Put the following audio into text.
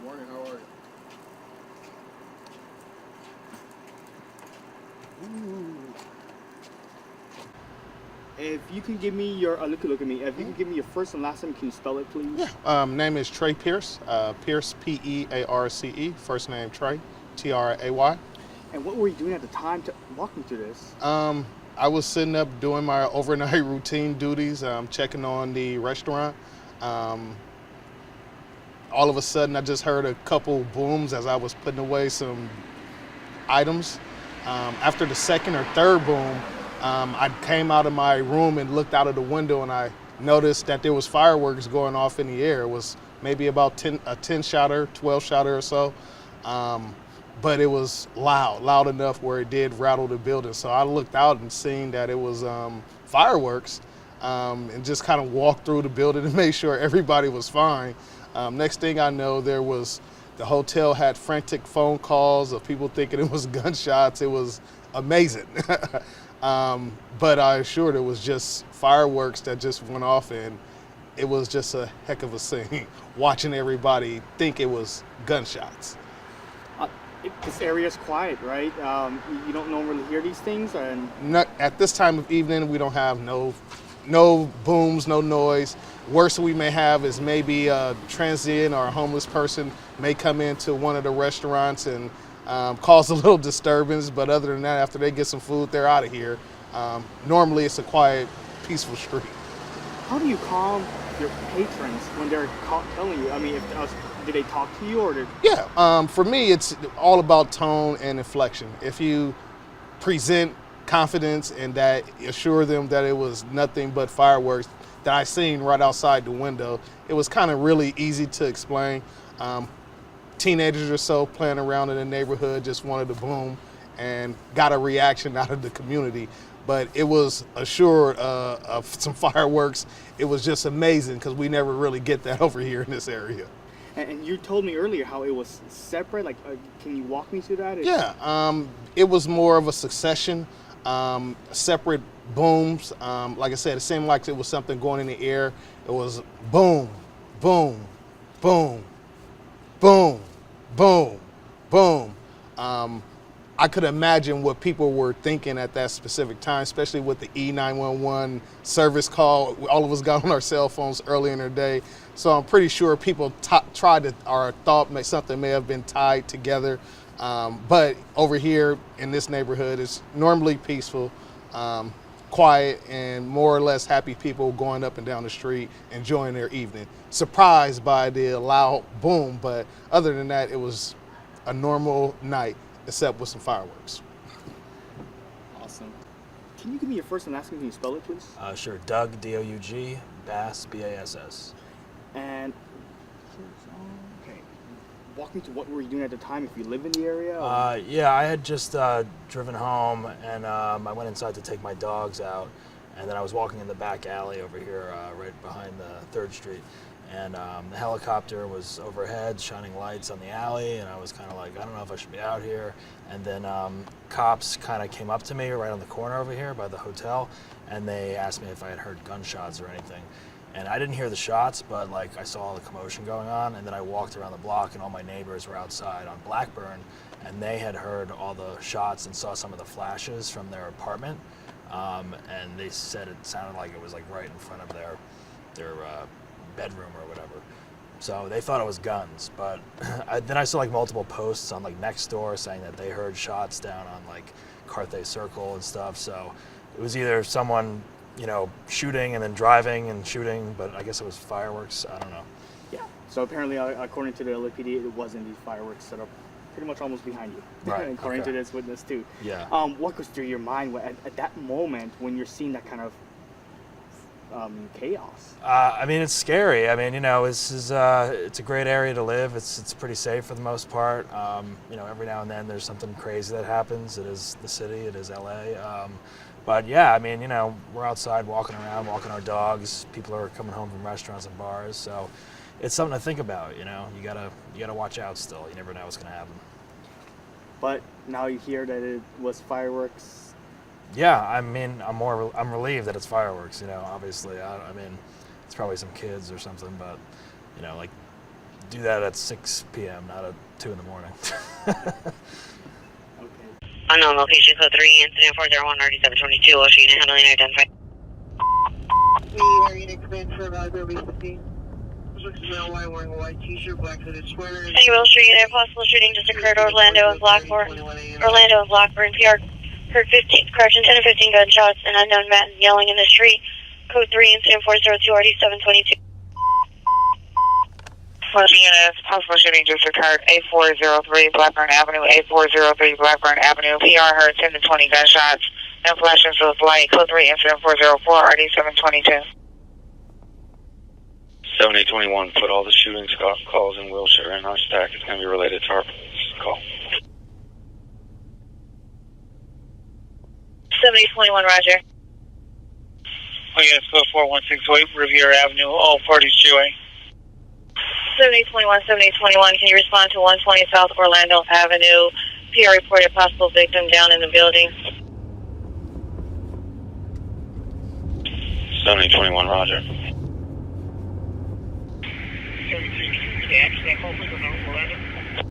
morning. How are you? Ooh. If you can give me your, look at me. If you can give me your first and last name, can you spell it, please? Yeah. Name is Trey Pierce. Pierce, Pearce. First name Trey, Tray. And what were you doing at the time to walk me through this? I was sitting up doing my overnight routine duties, checking on the restaurant. Um, all of a sudden, I just heard a couple booms as I was putting away some items. After the second or third boom, I came out of my room and looked out of the window, and I noticed that there was fireworks going off in the air. It was maybe about a 10 shotter, 12 shotter or so. But it was loud enough where it did rattle the building. So I looked out and seen that it was fireworks, and just kind of walked through the building to make sure everybody was fine. Next thing I know, the hotel had frantic phone calls of people thinking it was gunshots. It was amazing. But I assured it was just fireworks that just went off, and it was just a heck of a scene watching everybody think it was gunshots. This area is quiet, right? You don't normally hear these things, and Not, at this time of evening, we don't have no booms, no noise. Worst we may have is maybe a transient or a homeless person may come into one of the restaurants and cause a little disturbance. But other than that, after they get some food, they're out of here. Normally, it's a quiet, peaceful street. how do you calm your patrons when they're telling you? I mean, did they talk to you, or did? Yeah, for me, it's all about tone and inflection. If you present confidence and that assure them that it was nothing but fireworks that I seen right outside the window, it was kind of really easy to explain. Teenagers or so playing around in the neighborhood just wanted to boom and got a reaction out of the community. But it was assured of some fireworks. It was just amazing because we never really get that over here in this area. And you told me earlier how it was separate. Like, can you walk me through that? Yeah, it was more of a succession, separate booms. Like I said, it seemed like it was something going in the air. It was boom, boom, boom, boom, boom, boom. I could imagine what people were thinking at that specific time, especially with the E911 service call. All of us got on our cell phones early in the day. So I'm pretty sure people tried to, or thought something may have been tied together. But over here in this neighborhood, it's normally peaceful, quiet, and more or less happy people going up and down the street, enjoying their evening. Surprised by the loud boom, but other than that, it was a normal night, except with some fireworks. Awesome. Can you give me your first and last name? Can you spell it, please? Sure. Doug, Doug, Bass, Bass. And okay, walk me to what were you doing at the time? If you live in the area? Yeah, I had just driven home, and I went inside to take my dogs out, and then I was walking in the back alley over here, right behind the 3rd Street, and the helicopter was overhead, shining lights on the alley, and I was kind of like, I don't know if I should be out here. And then cops kind of came up to me right on the corner over here by the hotel, and they asked me if I had heard gunshots or anything. And I didn't hear the shots, but like I saw all the commotion going on, and then I walked around the block, and all my neighbors were outside on Blackburn, and they had heard all the shots and saw some of the flashes from their apartment, and they said it sounded like it was like right in front of their bedroom or whatever. So they thought it was guns, but then I saw like multiple posts on like Nextdoor saying that they heard shots down on like Carthay Circle and stuff. So it was either someone, shooting and then driving and shooting, but I guess it was fireworks. I don't know. Yeah. So apparently, according to the LAPD, it wasn't these fireworks set up pretty much almost behind you. Right. According to this witness too. Yeah. What goes through your mind at that moment when you're seeing that kind of chaos? I mean, it's scary. I mean, this is it's a great area to live. It's pretty safe for the most part. Every now and then there's something crazy that happens. It is the city. It is LA. But yeah, I mean, we're outside walking around, walking our dogs. People are coming home from restaurants and bars. So it's something to think about. You gotta watch out still. You never know what's gonna happen. But now you hear that it was fireworks. Yeah, I mean, I'm relieved that it's fireworks. Obviously, I mean, it's probably some kids or something, but like do that at 6 p.m., not at 2 in the morning. Okay. Unknown location, code 3, incident 401, RD722, Ocean unit handling identified. Unit command for Beverly Grove. Looks male white wearing a white t-shirt, black hooded sweater. Any Will Street, there possible shooting just occurred, Orlando and Blackburn. Orlando and Blackburn, PR. Heard 15, correction, 10 and 15 gunshots, an unknown man yelling in the street. Code 3, incident 402, RD722. Looking at a possible shooting just occurred, 8403 Blackburn Avenue, 8403 Blackburn Avenue. PR heard 10 to 20 gunshots, no flashes of light. Code 3, incident 404, RD722. 7821, put all the shooting calls in Wilshire in our stack. It's going to be related to our call. 7021, roger. Oh yes, code 4168 Riviera Avenue, all parties chewing. 7021, 7021, can you respond to 120 South Orlando Avenue? PR reported possible victim down in the building. 7021, roger. 73, accident, hopefully, Orlando.